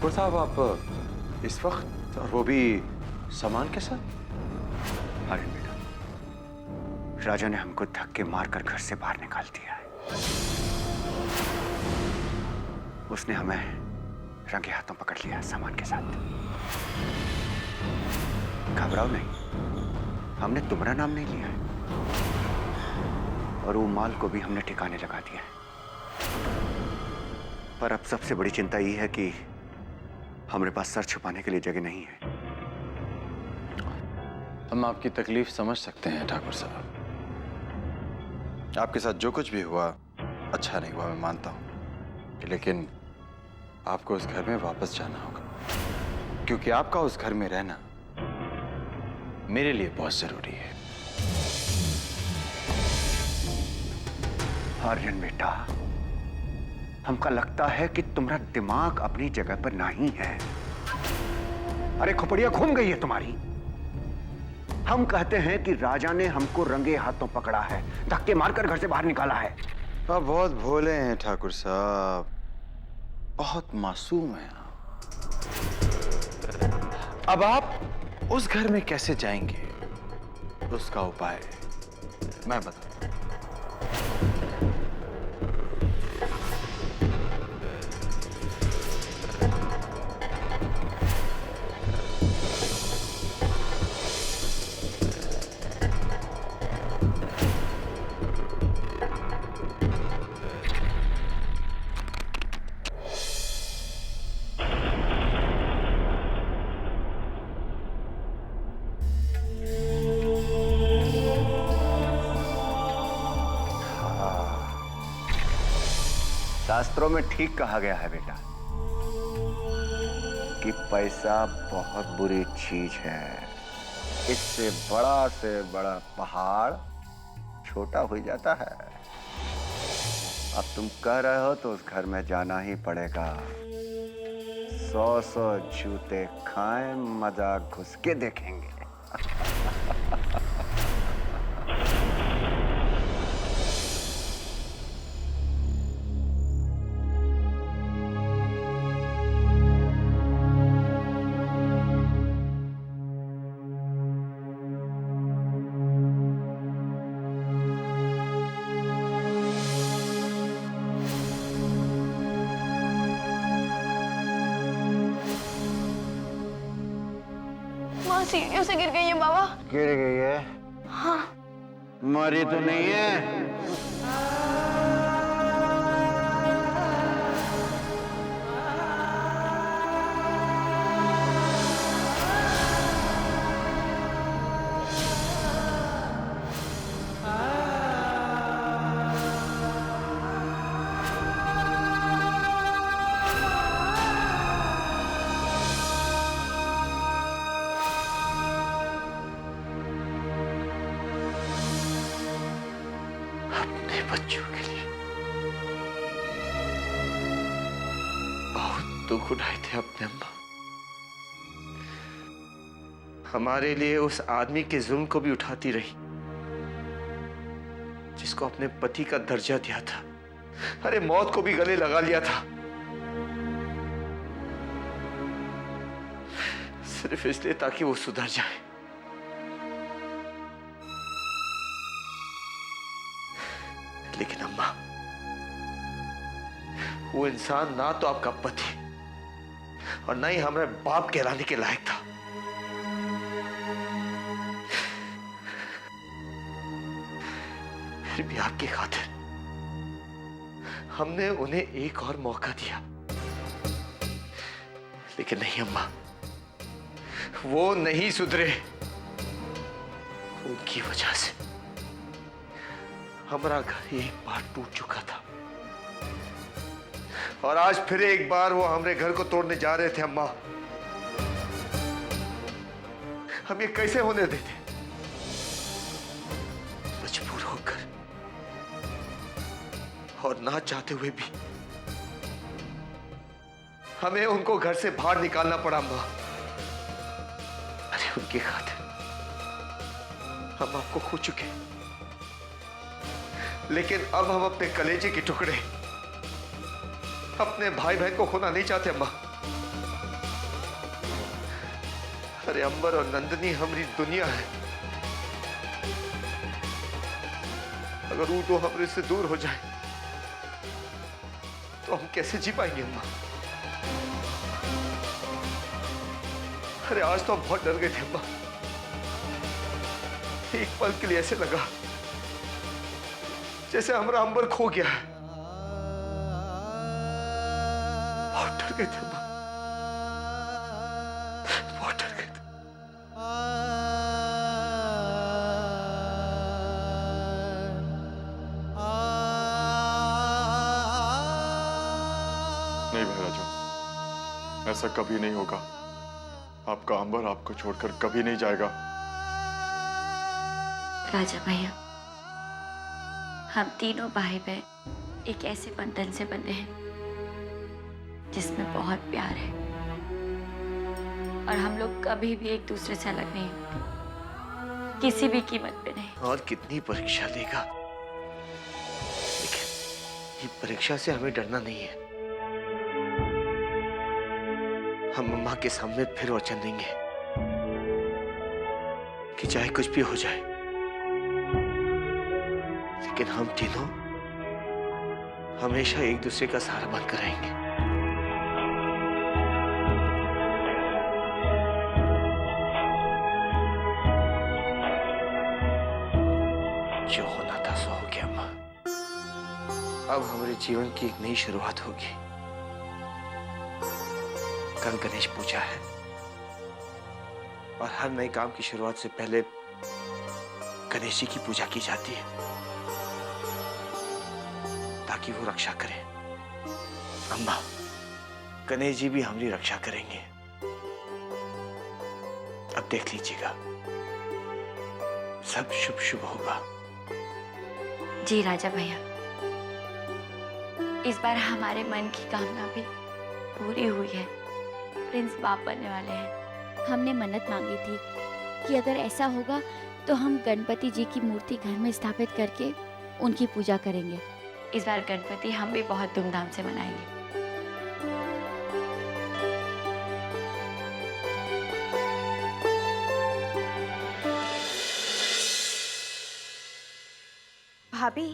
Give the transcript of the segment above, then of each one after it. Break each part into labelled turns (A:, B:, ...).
A: ठाकुर साहब, आप इस वक्त, और वो भी सामान के साथ?
B: अरे बेटा, राजा ने हमको धक्के मारकर घर से बाहर निकाल दिया है। उसने हमें रंगे हाथों पकड़ लिया है सामान के साथ। घबराओ नहीं, हमने तुम्हारा नाम नहीं लिया है और वो माल को भी हमने ठिकाने लगा दिया है। पर अब सबसे बड़ी चिंता ये है कि हमारे पास सर छुपाने के लिए जगह नहीं है।
A: हम आपकी तकलीफ समझ सकते हैं ठाकुर साहब। आपके साथ जो कुछ भी हुआ अच्छा नहीं हुआ, मैं मानता हूं, लेकिन आपको उस घर में वापस जाना होगा, क्योंकि आपका उस घर में रहना मेरे लिए बहुत जरूरी है।
B: आर्यन बेटा, हमको लगता है कि तुम्हारा दिमाग अपनी जगह पर नहीं है। अरे खोपड़िया घूम गई है तुम्हारी। हम कहते हैं कि राजा ने हमको रंगे हाथों पकड़ा है, धक्के मारकर घर से बाहर निकाला है।
A: आप बहुत भोले हैं ठाकुर साहब, बहुत मासूम हैं आप। अब आप उस घर में कैसे जाएंगे, उसका उपाय मैं बताऊं।
B: शास्त्रों में ठीक कहा गया है बेटा कि पैसा बहुत बुरी चीज है। इससे बड़ा से बड़ा पहाड़ छोटा हो जाता है। अब तुम कह रहे हो तो उस घर में जाना ही पड़ेगा। 100 जूते खाएं, मजा घुस के देखेंगे।
C: सीढ़ियों से गिर गई है बाबा।
B: गिर गई है?
C: हाँ।
B: मरी तो नहीं है?
D: बच्चों के लिए बहुत दुख उठाए थे अपने अम्मा। हमारे लिए उस आदमी के जुल्म को भी उठाती रही जिसको अपने पति का दर्जा दिया था। अरे मौत को भी गले लगा लिया था, सिर्फ इसलिए ताकि वो सुधर जाए। लेकिन अम्मा, वो इंसान ना तो आपका पति और ना ही हमारे बाप कहलाने के लायक था। फिर भी आपकी खातिर हमने उन्हें एक और मौका दिया। लेकिन नहीं अम्मा, वो नहीं सुधरे। उनकी वजह से हमारा घर एक बार टूट चुका था और आज फिर एक बार वो हमारे घर को तोड़ने जा रहे थे। अम्मा, हम ये कैसे होने देते? मजबूर होकर और ना चाहते हुए भी हमें उनको घर से बाहर निकालना पड़ा। अम्मा, अरे उनकी खातिर हम आपको खो चुके, लेकिन अब हम अपने कलेजे के टुकड़े, अपने भाई बहन को खोना नहीं चाहते। अम्मा, अरे अंबर और नंदनी हमारी दुनिया है। अगर वो दो हमरे से दूर हो जाए तो हम कैसे जी पाएंगे अम्मा? अरे आज तो हम बहुत डर गए थे अम्मा। एक पल के लिए ऐसे लगा जैसे हमारा अंबर खो गया है। बहुत डर गए थे अम्मा, बहुत डर गए थे।
E: नहीं महाराजा, ऐसा कभी नहीं होगा। आपका अंबर आपको छोड़कर कभी नहीं जाएगा।
F: राजा भैया, हम तीनों भाई बहन एक ऐसे बंधन से बंधे हैं जिसमें बहुत प्यार है और हम लोग कभी भी एक दूसरे से अलग नहीं होंगे, किसी भी कीमत पे नहीं।
D: और कितनी परीक्षा देगा, लेकिन ये परीक्षा से हमें डरना नहीं है। हम अम्मा के सामने फिर वचन देंगे कि चाहे कुछ भी हो जाए, लेकिन हम तीनों हमेशा एक दूसरे का सहारा बनकर रहेंगे। जो होना था सो हो गया अम्मा। अब हमारे जीवन की एक नई शुरुआत होगी। कल गणेश पूजा है और हर नए काम की शुरुआत से पहले गणेश जी की पूजा की जाती है ताकि वो रक्षा करें। अम्मा, गणेश जी भी हमारी रक्षा करेंगे। अब देख लीजिएगा, सब शुभ शुभ होगा।
F: जी राजा भैया, इस बार हमारे मन की कामना भी पूरी हुई है। प्रिंस बाप बनने वाले हैं।
G: हमने मन्नत मांगी थी कि अगर ऐसा होगा तो हम गणपति जी की मूर्ति घर में स्थापित करके उनकी पूजा करेंगे।
F: इस बार गणपति हम भी बहुत धूमधाम से मनाएंगे।
H: भाभी,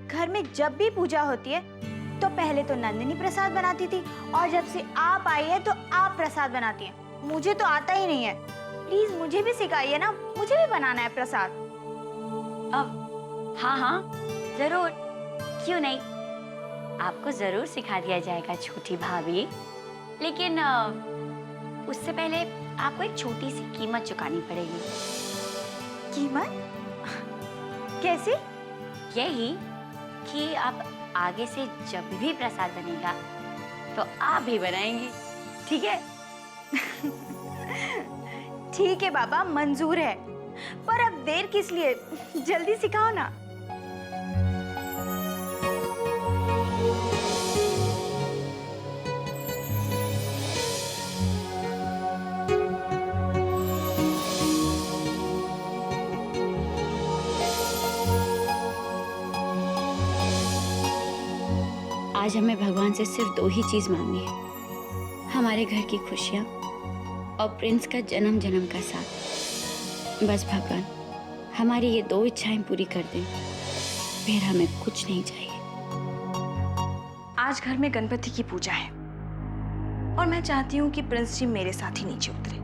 H: घर में जब भी पूजा होती है तो पहले तो नंदिनी प्रसाद बनाती थी और जब से आप आई है तो आप प्रसाद बनाती हैं। मुझे तो आता ही नहीं है। प्लीज मुझे भी सिखाइए ना, मुझे भी बनाना है प्रसाद।
F: अब हाँ हाँ जरूर, क्यों नहीं, आपको जरूर सिखा दिया जाएगा छोटी भाभी। लेकिन उससे पहले आपको एक छोटी सी कीमत चुकानी पड़ेगी।
H: कीमत? कैसे?
F: यही कि आप आगे से जब भी प्रसाद बनेगा तो आप भी बनाएंगी, ठीक है?
H: ठीक है बाबा, मंजूर है। पर अब देर किस लिए, जल्दी सिखाओ ना।
G: आज हमें भगवान से सिर्फ दो ही चीज मांगनी है, हमारे घर की खुशियाँ और प्रिंस का जन्म जन्म का साथ। बस भगवान हमारी ये दो इच्छाएं पूरी कर दें, फिर हमें कुछ नहीं चाहिए।
H: आज घर में गणपति की पूजा है और मैं चाहती हूँ कि प्रिंस जी मेरे साथ ही नीचे उतरे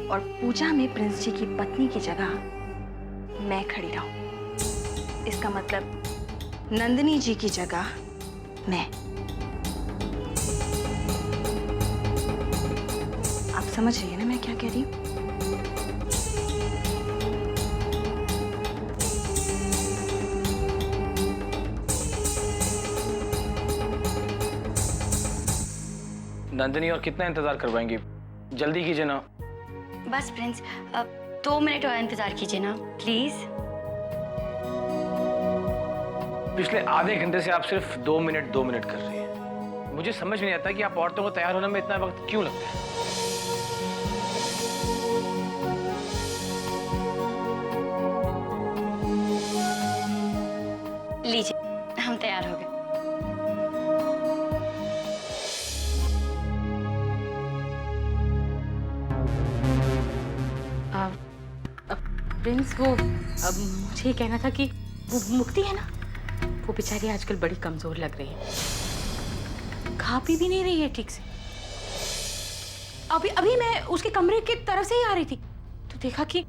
H: और पूजा में प्रिंस जी की पत्नी की जगह मैं खड़ी रहूं। इसका मतलब नंदिनी जी की जगह मैं। आप समझ रही है ना मैं क्या कह रही हूँ?
I: नंदिनी, और कितना इंतजार करवाएंगी? जल्दी कीजिए ना।
F: बस प्रिंस, अब 2 मिनट और इंतजार कीजिए ना प्लीज।
I: पिछले आधे घंटे से आप सिर्फ 2 मिनट कर रही हैं। मुझे समझ नहीं आता कि आप औरतों को तैयार होने में इतना वक्त क्यों लगता है।
F: लीजिए, हम तैयार हो गए।
J: प्रिंस वो अब मुझे ये कहना था कि वो मुक्ति है ना, वो बेचारी आजकल बड़ी कमजोर लग रही है, खा पी भी नहीं रही है ठीक से। अभी अभी मैं उसके कमरे की तरफ से ही आ रही थी तो देखा कि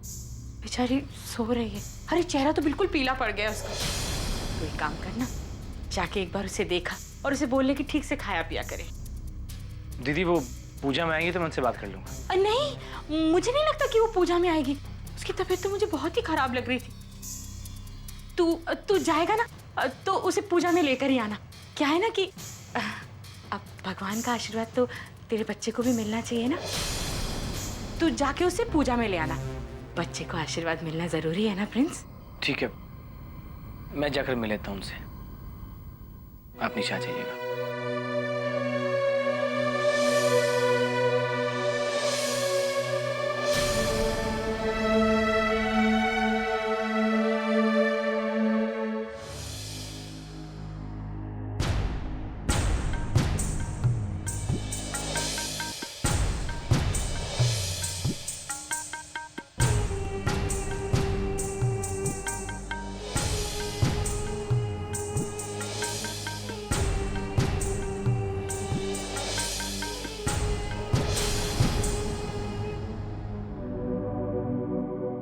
J: बेचारी सो रही है। अरे चेहरा तो बिल्कुल पीला पड़ गया उसका। तो एक काम करना, जाके एक बार उसे देखा और उसे बोलने की ठीक से खाया पिया करे।
I: दीदी वो पूजा में आएंगी तो मैं उनसे बात कर लूंगा।
J: नहीं, मुझे नहीं लगता कि वो पूजा में आएगी। उसकी तबीयत तो मुझे बहुत ही खराब लग रही थी। तू जाएगा ना तो उसे पूजा में लेकर ही आना। क्या है ना कि अब भगवान का आशीर्वाद तो तेरे बच्चे को भी मिलना चाहिए ना। तू जाके उसे पूजा में ले आना। बच्चे को आशीर्वाद मिलना जरूरी है ना प्रिंस।
I: ठीक है, मैं जाकर मिल लेता हूँ उनसे। आप नीचे आ जाइएगा।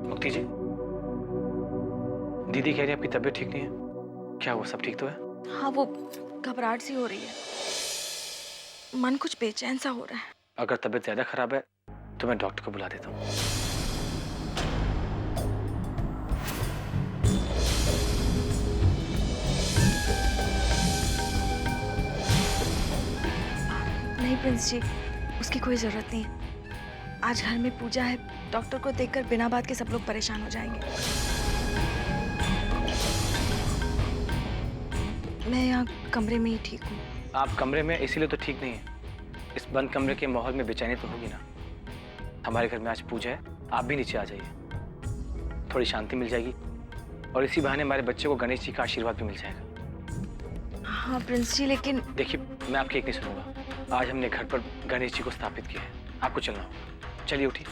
I: मुक्ति जी, दीदी कह रही है आपकी तबीयत ठीक नहीं है। क्या वो सब ठीक तो है?
C: हाँ, वो घबराहट सी हो रही है, मन कुछ बेचैन सा हो रहा है।
I: अगर तबीयत ज्यादा खराब है तो मैं डॉक्टर को बुला देता हूँ।
C: नहीं प्रिंस जी, उसकी कोई जरूरत नहीं है। आज घर में पूजा है, डॉक्टर को देखकर बिना बात के सब लोग परेशान हो जाएंगे। मैं यहाँ कमरे में ही ठीक हूँ।
I: आप कमरे में इसीलिए तो ठीक नहीं है। इस बंद कमरे के माहौल में बेचैनी तो होगी ना। हमारे घर में आज पूजा है, आप भी नीचे आ जाइए, थोड़ी शांति मिल जाएगी और इसी बहाने हमारे बच्चे को गणेश जी का आशीर्वाद भी मिल जाएगा।
C: हाँ प्रिंस जी, लेकिन
I: देखिए, मैं आपकी एक नहीं सुनूंगा। आज हमने घर पर गणेश जी को स्थापित किया है, आपको चलना होगा। चलिए उठिए,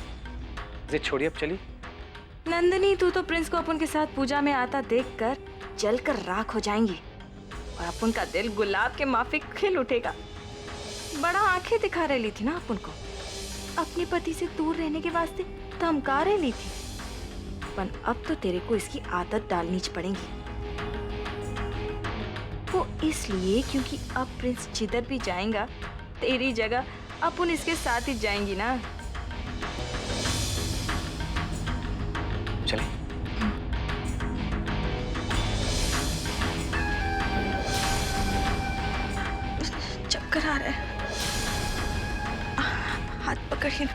I: जिद छोड़िए, अब चलिए।
C: नंदिनी, तू तो प्रिंस को अपन के साथ पूजा में आता देखकर जलकर राख हो जाएंगी और अपन का दिल गुलाब के माफिक खिल उठेगा। बड़ा आंखें दिखा रही थी ना अपन को, अपने पति से दूर रहने के वास्ते धमका रही थी, पर अब तो तेरे को इसकी आदत डालनी पड़ेगी। वो इसलिए क्योंकि अब प्रिंस जिधर भी जाएगा तेरी जगह अपन इसके साथ ही जाएंगी ना।
I: चलिए।
C: चक्कर आ रहा है, हाथ पकड़िए।